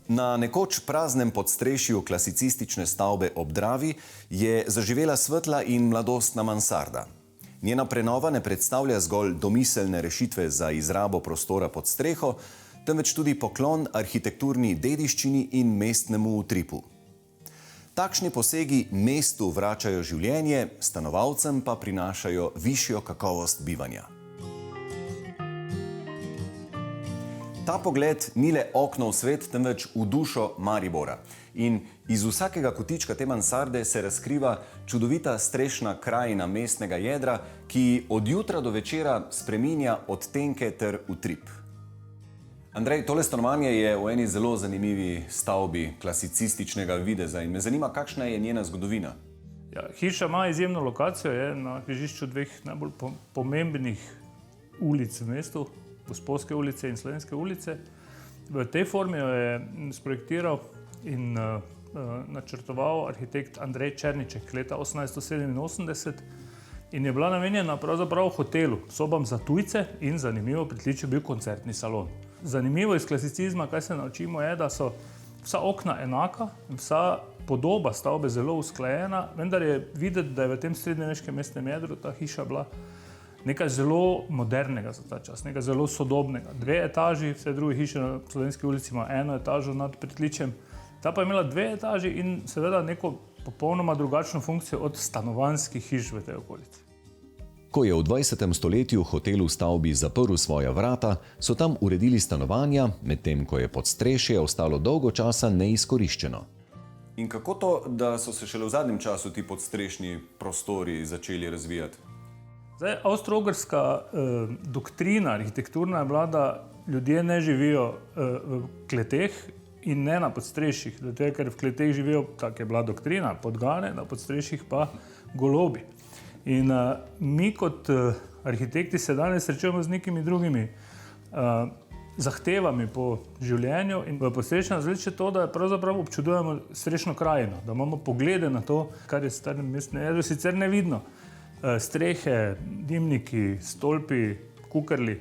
Na nekoč praznem podstrešju klasicistične stavbe ob Dravi je zaživela svetla in mladostna mansarda. Njena prenova ne predstavlja zgolj domiselne rešitve za izrabo prostora pod streho, temveč tudi poklon arhitekturni dediščini in mestnemu utripu. Takšni posegi mestu vračajo življenje, stanovalcem pa prinašajo višjo kakovost bivanja. Ta pogled ni le okno v svet, temveč v dušo Maribora. In iz vsakega kotička te mansarde se razkriva čudovita strešna krajina mestnega jedra, ki od jutra do večera spreminja odtenke ter utrip. Andrej, tole stanovanje je v eni zelo zanimivi stavbi klasicističnega videza in me zanima, kakšna je njena zgodovina. Ja, hiša ima izjemno lokacijo, je na križišču dveh najbolj pomembnih ulic v mestu, Gosposke ulice in Slovenske ulice. V tej formi jo je sprojektiral in načrtoval arhitekt Andrej Černiček leta 1887 in je bila namenjena pravzaprav hotelu, sobam za tujce in zanimivo pritličju bil koncertni salon. Zanimivo iz klasicizma, kaj se naučimo, je, da so vsa okna enaka, vsa podoba stavbe zelo usklajena, vendar je videti, da je v tem srednjeveškem mestnem jedru ta hiša bila nekaj zelo modernega za ta čas, nekaj zelo sodobnega. 2 etaži, vse druge hiše na Slovenski ulici ima 1 etažo nad pritličjem. Ta pa je imela 2 etaži in seveda neko popolnoma drugačno funkcijo od stanovanjskih hiš v tej okolici. Ko je v 20. stoletju hotel v stavbi zaprl svoja vrata, so tam uredili stanovanja, medtem ko je podstrešje ostalo dolgo časa neizkoriščeno. In kako to, da so se šele v zadnjem času ti podstrešni prostori začeli razvijati? Zdaj, avstro-ogrska doktrina arhitekturna je bila, da ljudje ne živijo v kleteh in ne na podstrešjih, zato ker v kleteh živijo, tak je bila doktrina, podgane, na podstrešjih pa golobi. In mi kot arhitekti se danes srečujemo z nekimi drugimi zahtevami po življenju in v podstrešju različe to, da pravzaprav občudujemo strešno krajino, da imamo poglede na to, kar je v starem mestnem jedru sicer nevidno. Strehe, dimniki, stolpi, kukerli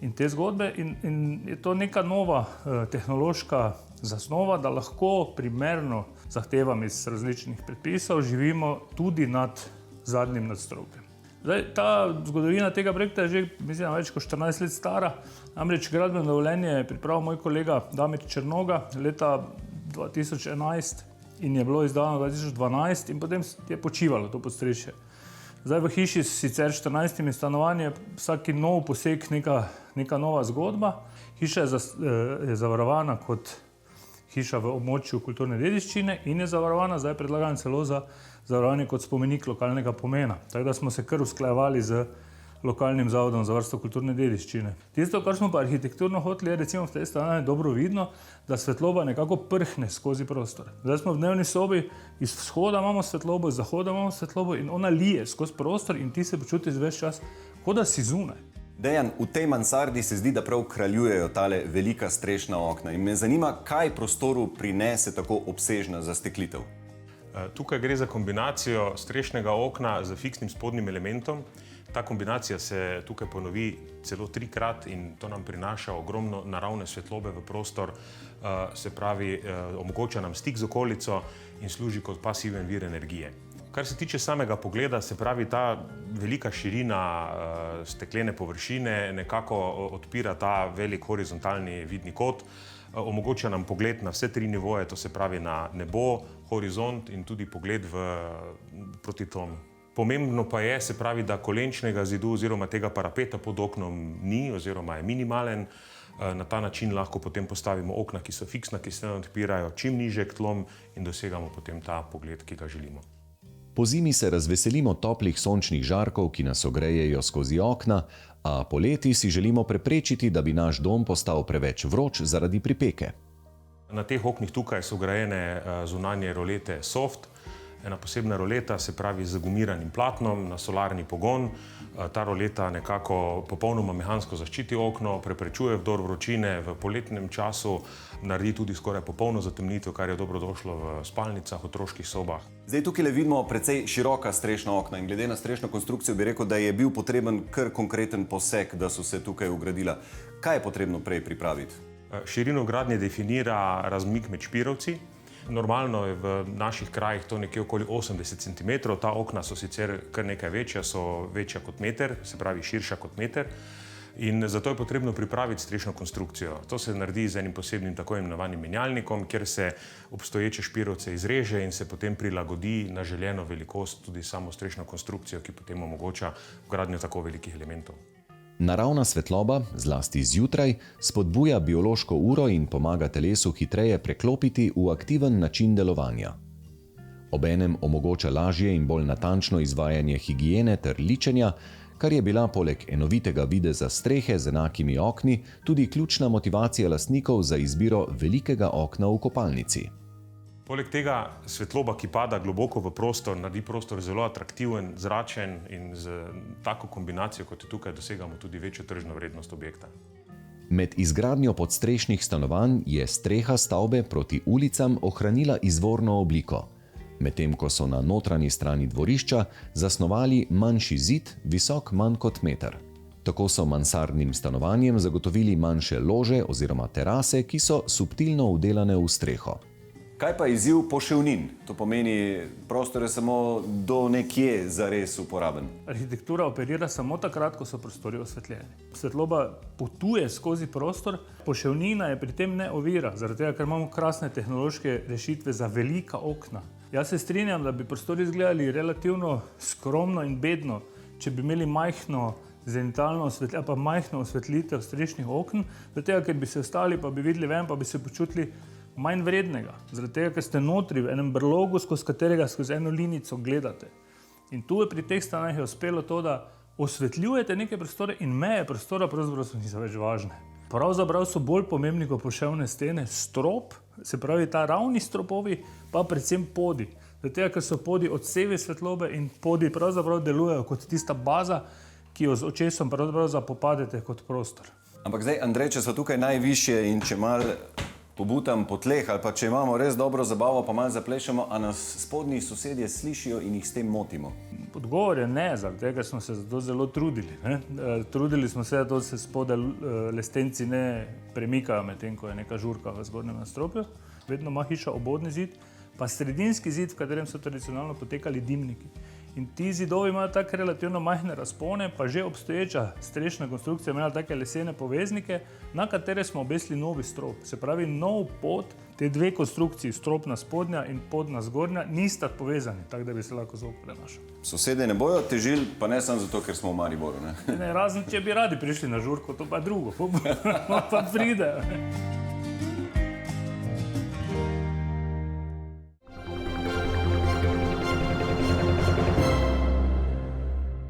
in te zgodbe in je to neka nova tehnološka zasnova, da lahko primerno zahtevam iz različnih predpisov živimo tudi nad zadnjim nadstropjem. Zdaj, ta zgodovina tega projekta je že, mislim, več kot 14 let stara, namreč gradbeno dovoljenje je pripravil moj kolega Damir Črnoga leta 2011 in je bilo izdano 2012 in potem je počivalo to podstrešje. Zdaj v hiši s sicer 14 stanovanji je vsaki nov poseg neka nova zgodba. Hiša je zavarovana kot hiša v območju kulturne dediščine in je zavarovana, zdaj predlagam celo za zavarovanje kot spomenik lokalnega pomena. Tako da smo se kar usklajevali z lokalnim zavodom za varstvo kulturne dediščine. Tisto, kar smo pa arhitekturno hoteli, je recimo v tej stanovanji dobro vidno, da svetloba nekako prhne skozi prostor. Zdaj smo v dnevni sobi, iz vzhoda imamo svetlobo, iz zahoda imamo svetlobo in ona lije skozi prostor in ti se počutiš ves čas, kot da si zunaj. Dejan, v tej mansardi se zdi, da prav kraljujejo tale velika strešna okna in me zanima, kaj prostoru prinese tako obsežna zasteklitev. Tukaj gre za kombinacijo strešnega okna z fiksnim spodnjim elementom. Ta kombinacija se tukaj ponovi celo 3-krat in to nam prinaša ogromno naravne svetlobe v prostor, se pravi, omogoča nam stik z okolico in služi kot pasiven vir energije. Kar se tiče samega pogleda, se pravi, ta velika širina steklene površine nekako odpira ta velik horizontalni vidni kot, omogoča nam pogled na vse 3 nivoje, to se pravi na nebo, horizont in tudi pogled proti tlom. Pomembno pa je, se pravi, da kolenčnega zidu oziroma tega parapeta pod oknom ni oziroma je minimalen. Na ta način lahko potem postavimo okna, ki so fiksna, ki se odpirajo čim niže k tlom in dosegamo potem ta pogled, ki ga želimo. Pozimi se razveselimo toplih sončnih žarkov, ki nas ogrejejo skozi okna, a poleti si želimo preprečiti, da bi naš dom postal preveč vroč zaradi pripeke. Na teh oknih tukaj so vgrajene zunanje rolete Soft, ena posebna roleta, se pravi z gumiranim platnom na solarni pogon. Ta roleta nekako popolnoma mehansko zaščiti okno, preprečuje vdor vročine v poletnem času, naredi tudi skoraj popolno zatemnitev, kar je dobrodošlo v spalnicah, otroških sobah. Zdaj tukaj vidimo precej široka strešna okna in glede na strešno konstrukcijo bi rekel, da je bil potreben kar konkreten poseg, da so se tukaj vgradila. Kaj je potrebno prej pripraviti? Širino gradnje definira razmik med špirovci. Normalno je v naših krajih to nekje okoli 80 cm. Ta okna so sicer kar nekaj večja, so večja kot meter, se pravi širša kot meter. In zato je potrebno pripraviti strešno konstrukcijo. To se naredi z enim posebnim tako imenovanim menjalnikom, kjer se obstoječe špirovce izreže in se potem prilagodi na željeno velikost tudi samo strešno konstrukcijo, ki potem omogoča vgradnjo tako velikih elementov. Naravna svetloba, zlasti zjutraj, spodbuja biološko uro in pomaga telesu hitreje preklopiti v aktiven način delovanja. Obenem omogoča lažje in bolj natančno izvajanje higiene ter ličenja, kar je bila poleg enovitega videza strehe z enakimi okni tudi ključna motivacija lastnikov za izbiro velikega okna v kopalnici. Poleg tega svetloba, ki pada globoko v prostor, naredi prostor zelo atraktiven, zračen in z tako kombinacijo, kot je tukaj, dosegamo tudi večjo tržno vrednost objekta. Med izgradnjo podstrešnih stanovanj je streha stavbe proti ulicam ohranila izvorno obliko, medtem ko so na notranji strani dvorišča zasnovali manjši zid, visok manj kot meter. Tako so mansardnim stanovanjem zagotovili manjše lože oziroma terase, ki so subtilno vdelane v streho. Kaj pa izziv poševnin? To pomeni, prostor je samo do nekje zares uporaben. Arhitektura operira samo takrat, ko so prostori osvetljeni. Svetloba potuje skozi prostor, poševnina je pri tem ne ovira, zaradi tega, ker imamo krasne tehnološke rešitve za velika okna. Jaz se strinjam, da bi prostori izgledali relativno skromno in bedno, če bi imeli majhno zenitalno osvetlitev, pa majhno osvetlitev strešnih okn, zaradi tega, ker bi se ostali, pa bi videli ven, pa bi se počutili manj vrednega, zaradi tega, ker ste notri v enem brlogu, skozi katerega skozi eno linico gledate. In tu je pri teh stanovanjih uspelo to, da osvetljujete neke prostore in meje prostora pravzaprav niso več važne. Pravzaprav so bolj pomembni kot poševne stene strop, se pravi ta ravni stropovi, pa predvsem podi. Zaradi tega, ker so podi odsevi svetlobe in podi pravzaprav delujejo kot tista baza, ki jo z očesom pravzaprav zapopadete kot prostor. Ampak zdaj, Andrej, če so tukaj najvišje in če malo pobutam po tleh, ali pa če imamo res dobro zabavo, pa malo zaplešemo, a nas spodnji sosedje slišijo in jih s tem motimo? Odgovor je ne, zaradi tega smo se zato zelo trudili. Trudili smo se, da se spodaj lestenci ne premikajo, medtem ko je neka žurka v zgornjem nadstropju. Vedno ima hiša obodni zid, pa sredinski zid, v katerem so tradicionalno potekali dimniki. In ti zidovi imajo tako relativno majhne razpone, pa že obstoječa strešna konstrukcija imela take lesene poveznike, na katere smo obesili novi strop. Se pravi, nov pod, te dve konstrukciji, stropna spodnja in podna zgornja, nista povezani, tako da bi se lahko zvok prenašal. Sosedje ne bojo težili, pa ne samo zato, ker smo v Mariboru, ne? Ne, razen če bi radi prišli na žurko, to pa drugo, pa pridejo.